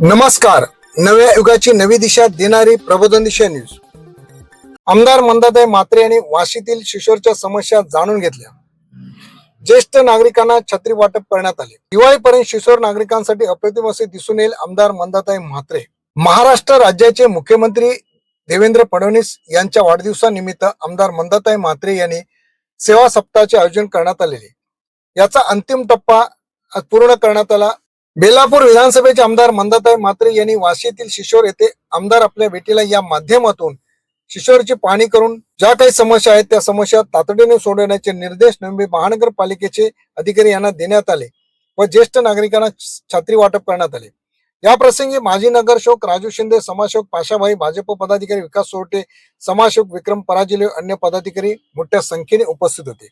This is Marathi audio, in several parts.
नमस्कार. नव्या युगाची नवी दिशा देणारी प्रबोधन दिशा न्यूज. आमदार मंदाताई म्हात्रे यांनी वाशीतील शिशोरच्या समस्या जाणून घेतल्या. ज्येष्ठ नागरिकांना छत्री वाटप करण्यात आले. दिवाळीपर्यंत शिशोर नागरिकांसाठी अप्रतिम असे दिसून येईल. आमदार मंदाताई म्हात्रे. महाराष्ट्र राज्याचे मुख्यमंत्री देवेंद्र फडणवीस यांच्या वाढदिवसानिमित्त आमदार मंदाताई म्हात्रे यांनी सेवा सप्ताहाचे आयोजन करण्यात आलेले. याचा अंतिम टप्पा पूर्ण करण्यात आला. बेलापूर विधानसभेचे आमदार मंदाताई म्हात्रे यांनी वाशीतील शिशोर येथे आमदार आपल्या भेटीला या माध्यमातून शिशोरची पाहणी करून ज्या काही समस्या आहेत त्या समस्या तातडीने सोडवण्याचे निर्देश नवी महानगरपालिकेचे अधिकारी यांना देण्यात आले व ज्येष्ठ नागरिकांना छत्री वाटप करण्यात आले. या प्रसंगी माजी नगरसेवक राजू शिंदे, समाजसेवक पाशाभाई, भाजप पदाधिकारी विकास सोरटे, समाजसेवक विक्रम पराजिले, अन्य पदाधिकारी मोठ्या संख्येने उपस्थित होते.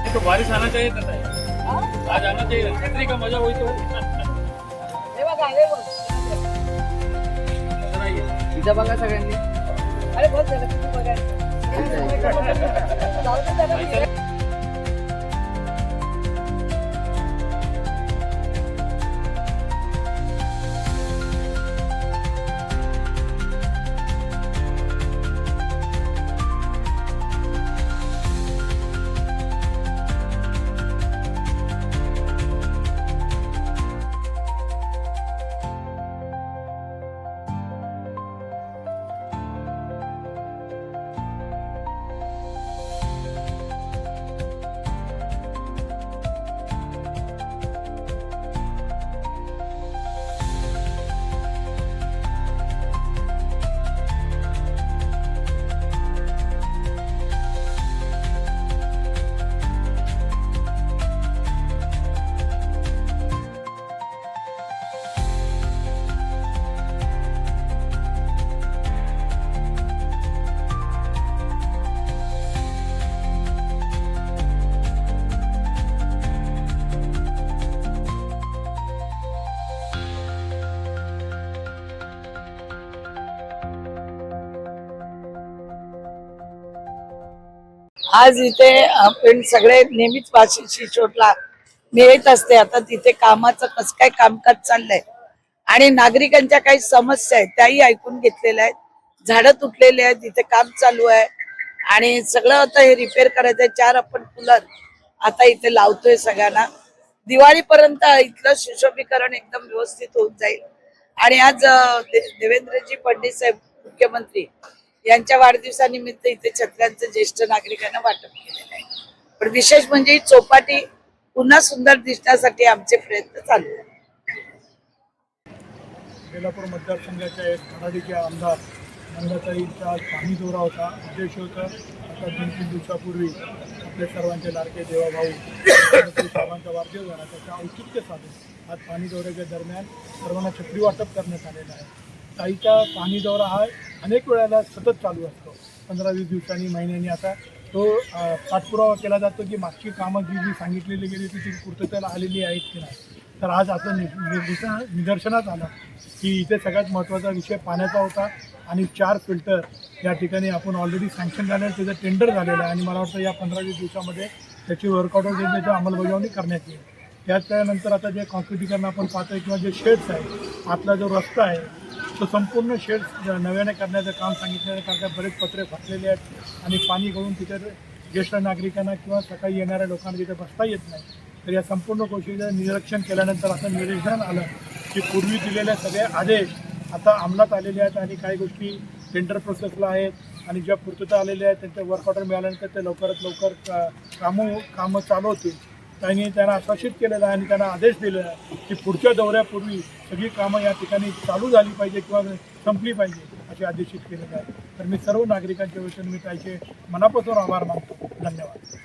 तो बारिश आना चाहिए था, आज आना चाहिए. छतरी का मजा वही तो. इथं बघा सगळ्यांनी. अरे बहुत झालं किती बघा. आज इथे आपण सगळे नेहमीच वाशी शिशोरला मी येत असते. आता तिथे कामाचं कसं काय कामकाज चाललंय आणि नागरिकांच्या काही समस्या आहेत त्याही ऐकून घेतलेल्या आहेत. झाडं तुटलेले आहेत, तिथे काम चालू आहे आणि सगळं आता हे रिपेअर करायचंय. 4 आपण कूलर आता इथे लावतोय सगळ्यांना. दिवाळीपर्यंत इथलं सुशोभीकरण एकदम व्यवस्थित होऊन जाईल. आणि आज देवेंद्रजी फडणवीस साहेब मुख्यमंत्री यांच्या वाढदिवसानिमित्त इथे छत्र्यांचं ज्येष्ठ नागरिकांना वाटप केलेलं आहे. पण विशेष म्हणजे ही चौपाटी पुन्हा सुंदर दिसण्यासाठी आमचे प्रयत्न चालू आहेत. बेलापूर मतदारसंघाच्या एक धडाडीचे आमदार मंदाताईंचा आज पाणी दौरा होता. उद्देश होता आता 2-3 दिवसापूर्वी आपल्या सर्वांचे लाडके देवाभाऊ साहेबांचा वाढदिवस झाला. त्याच्या औचित्य साधून आज पाणी दौऱ्याच्या दरम्यान सर्वांना छत्री वाटप करण्यात आलेलं आहे. ताईचा पाणी दौरा हा अनेक वेळेला सतत चालू असतो. 15-20 दिवसांनी, महिन्यांनी आता तो पाठपुरावा केला जातो की मागची कामं जी सांगितलेली गेली ती पूर्ततेला आलेली आहेत की नाही. तर आज असं निदर्शनात आलं की इथे सगळ्यात महत्त्वाचा विषय पाण्याचा होता आणि 4 फिल्टर या ठिकाणी आपण ऑलरेडी सँक्शन झाले, त्याचं टेंडर झालेलं आहे आणि मला वाटतं या 15-20 दिवसामध्ये त्याची वर्कआउट होऊन त्याची अंमलबजावणी करण्यात येईल. त्याच्यानंतर आता जे कॉन्क्रिटीकरण आपण पाहतोय किंवा जे शेड्स आहे, आतला जो रस्ता आहे तो संपूर्ण शेड्स नव्याने करण्याचं काम सांगितल्यानंतर बरेच पत्रे फाटलेले आहेत आणि पाणी गळून तिथे ज्येष्ठ नागरिकांना किंवा सकाळी येणाऱ्या लोकांना तिथे बसता येत नाही. तर या संपूर्ण गोष्टीचं निरीक्षण केल्यानंतर असं निरीक्षण आलं की पूर्वी दिलेले सगळे आदेश आता अंमलात आलेले आहेत आणि काही गोष्टी टेंडर प्रोसेसला आहेत आणि ज्या पूर्तता आलेल्या आहेत त्यांचे वर्क ऑर्डर मिळाल्यानंतर ते लवकरात लवकर कामं चालू होतील. त्यांना आश्वासित केलेलं आहे आणि त्यांना आदेश दिलेला आहे की पुढच्या दौऱ्यापूर्वी सगळी कामं या ठिकाणी चालू झाली पाहिजे किंवा संपली पाहिजे असे आदेशित केलेले आहे. तर मी सर्व नागरिकांच्या वतीने मी त्याचे मनापासून आभार मानतो. धन्यवाद.